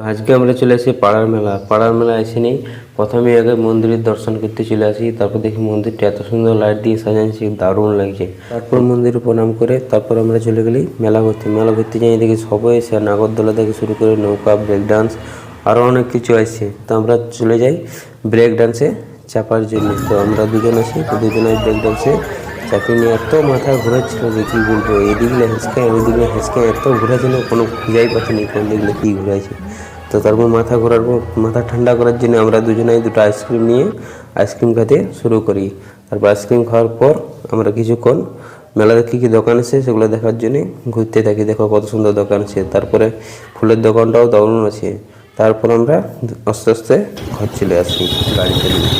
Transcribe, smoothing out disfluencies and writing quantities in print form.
আজকে আমরা চলে আসি পাড়ার মেলা এসে নেই। প্রথমে আগে মন্দিরের দর্শন করতে চলে আসি, তারপর দেখি মন্দিরটা এত সুন্দর লাইট দিয়ে সাজানো, দারুণ লাগছে। তারপর মন্দিরে প্রণাম করে তারপর আমরা চলে গেলি মেলা ঘুরতে যাই। দেখি সবাই এসে নাগরদোলা থেকে শুরু করে নৌকা, ব্রেক ডান্স আরও অনেক কিছু আসছে। তো আমরা চলে যাই ব্রেক ডান্সে চাপার জন্য। তো আমরা দুজন আছি, তো দুজনে ব্রেক ডান্সে চাপিয়ে নিয়ে এত মাথা ঘুরাচ্ছিল যে কী বলবো। এদিকে হেঁচকায় ওইদিকে হেঁচকায় এত ঘুরেছিল, কোনো খুঁজাই পাচ্ছিনি কোন দিকে কী ঘুরাইছে। তো তারপর মাথা ঘোরার পর মাথা ঠান্ডা করার জন্য আমরা দুজনেই দুটো আইসক্রিম নিয়ে আইসক্রিম খেতে শুরু করি। তারপর আইসক্রিম খাওয়ার পর আমরা কিছুক্ষণ মেলাতে কী কী দোকান আছে সেগুলো দেখার জন্যে ঘুরতে থাকি। দেখো কত সুন্দর দোকান আছে, তারপরে ফুলের দোকানটাও দারুণ আছে। তারপর আমরা আস্তে আস্তে ঘর চলে আসি গাড়িতে নিয়ে।